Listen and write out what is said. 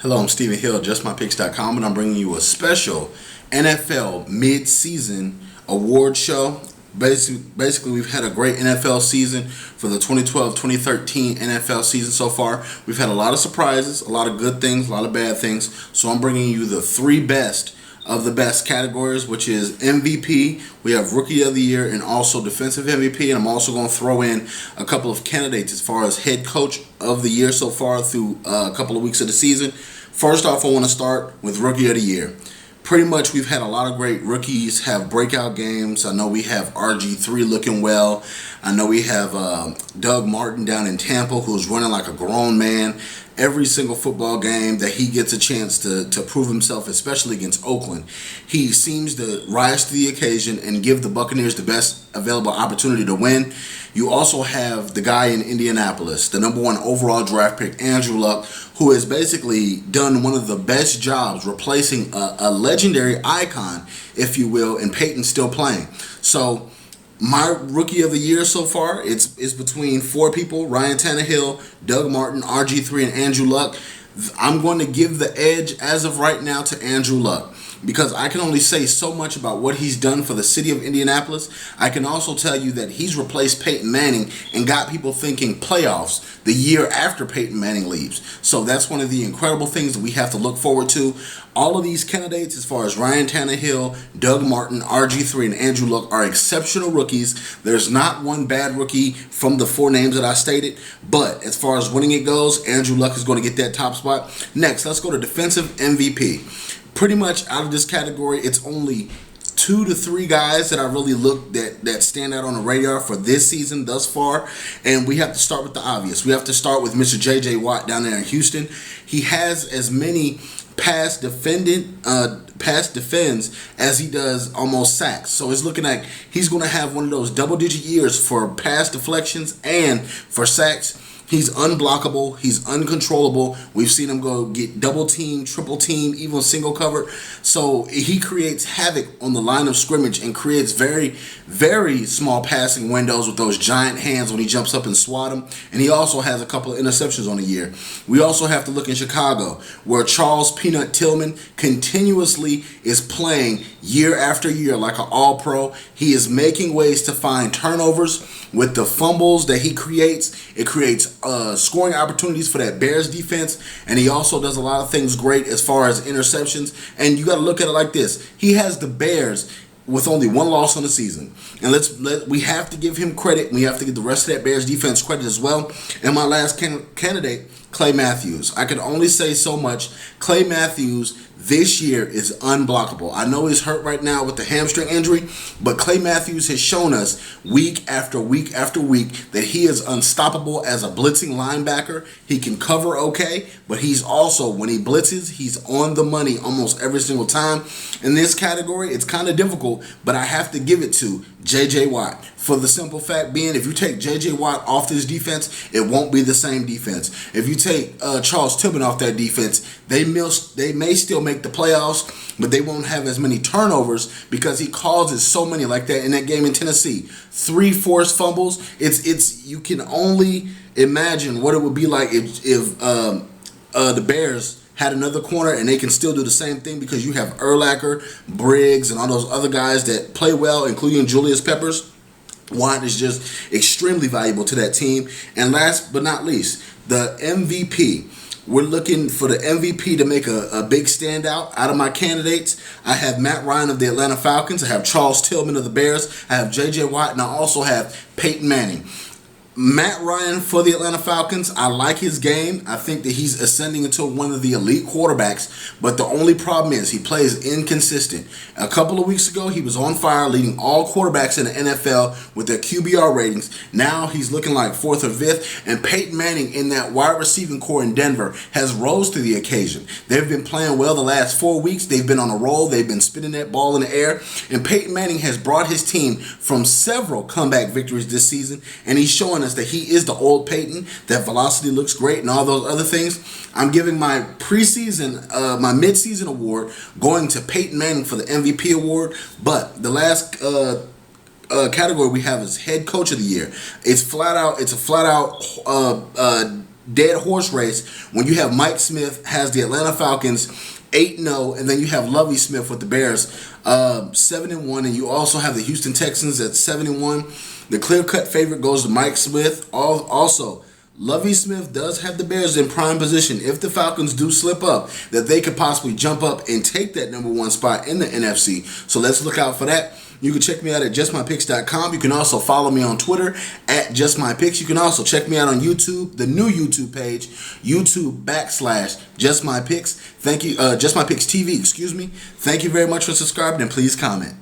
Hello, I'm Stephen Hill, JustMyPicks.com, and I'm bringing you a special NFL Midseason Award show. Basically, we've had a great NFL season for the 2012-2013 NFL season so far. We've had a lot of surprises, a lot of good things, a lot of bad things. So I'm bringing you the three best of the best categories, which is MVP. We have Rookie of the Year and also Defensive MVP. And I'm also going to throw in a couple of candidates as far as Head Coach of the Year so far through a couple of weeks of the season. First off, I want to start with Rookie of the Year. Pretty much we've had a lot of great rookies have breakout games. I know we have RG3 looking well. I know we have Doug Martin down in Tampa who's running like a grown man. Every single football game that he gets a chance to prove himself, especially against Oakland, he seems to rise to the occasion and give the Buccaneers the best available opportunity to win. You also have the guy in Indianapolis, the #1 overall draft pick, Andrew Luck, who has basically done one of the best jobs replacing a legendary icon, if you will, and Peyton's still playing. So my Rookie of the Year so far, it's between four people: Ryan Tannehill, Doug Martin, RG3, and Andrew Luck. I'm going to give the edge as of right now to Andrew Luck, because I can only say so much about what he's done for the city of Indianapolis. I can also tell you that he's replaced Peyton Manning and got people thinking playoffs the year after Peyton Manning leaves. So that's one of the incredible things that we have to look forward to. All of these candidates, as far as Ryan Tannehill, Doug Martin, RG3, and Andrew Luck, are exceptional rookies. There's not one bad rookie from the four names that I stated. But as far as winning it goes, Andrew Luck is going to get that top spot. Next, let's go to Defensive MVP. Pretty much out of this category, it's only 2 to 3 guys that I really look that stand out on the radar for this season thus far. And we have to start with the obvious. We have to start with Mr. J.J.Wyatt down there in Houston. He has as many pass defends as he does almost sacks. So it's looking like he's going to have one of those double-digit years for pass deflections and for sacks. He's unblockable. He's uncontrollable. We've seen him go get double team, triple team, even single covered. So he creates havoc on the line of scrimmage and creates very, very small passing windows with those giant hands when he jumps up and swat them. And he also has a couple of interceptions on the year. We also have to look in Chicago, where Charles Peanut Tillman continuously is playing year after year like an all-pro. He is making ways to find turnovers with the fumbles that he creates. It creates scoring opportunities for that Bears defense, and he also does a lot of things great as far as interceptions. And you got to look at it like this: he has the Bears with only one loss on the season, and we have to give him credit. We have to give the rest of that Bears defense credit as well. And my last candidate, Clay Matthews. I can only say so much. Clay Matthews this year is unblockable. I know he's hurt right now with the hamstring injury, but Clay Matthews has shown us week after week after week that he is unstoppable as a blitzing linebacker. He can cover okay, but he's also, when he blitzes, he's on the money almost every single time. In this category, it's kind of difficult, but I have to give it to J.J.Wyatt, for the simple fact being, if you take J.J.Wyatt off this defense, it won't be the same defense. If you take Charles Tillman off that defense, they may still make the playoffs, but they won't have as many turnovers because he causes so many, like that in that game in Tennessee. 3 forced fumbles. It's you can only imagine what it would be like if the Bears had another corner and they can still do the same thing, because you have Urlacher, Briggs, and all those other guys that play well, including Julius Peppers. Wyatt is just extremely valuable to that team. And last but not least, the MVP. We're looking for the MVP to make a big standout. Out of my candidates, I have Matt Ryan of the Atlanta Falcons. I have Charles Tillman of the Bears. I have J.J.Wyatt, and I also have Peyton Manning. Matt Ryan for the Atlanta Falcons, I like his game. I think that he's ascending into one of the elite quarterbacks, but the only problem is he plays inconsistent. A couple of weeks ago, he was on fire, leading all quarterbacks in the NFL with their QBR ratings. Now he's looking like 4th or 5th, and Peyton Manning in that wide receiving core in Denver has rose to the occasion. They've been playing well the last 4 weeks. They've been on a roll. They've been spinning that ball in the air, and Peyton Manning has brought his team from several comeback victories this season, and he's showing us that he is the old Peyton, that velocity looks great and all those other things. I'm giving my my midseason award going to Peyton Manning for the MVP award. But the last category we have is Head Coach of the Year. It's a flat out dead horse race when you have Mike Smith has the Atlanta Falcons 8-0, and then you have Lovie Smith with the Bears 7-1, and you also have the Houston Texans at 7-1. The clear-cut favorite goes to Mike Smith. Also, Lovie Smith does have the Bears in prime position if the Falcons do slip up, that they could possibly jump up and take that number 1 spot in the NFC. So let's look out for that. You can check me out at justmypicks.com. You can also follow me on Twitter at justmypicks. You can also check me out on YouTube, the new YouTube page, YouTube.com/justmypicks. Thank you, justmypicks TV, excuse me. Thank you very much for subscribing, and please comment.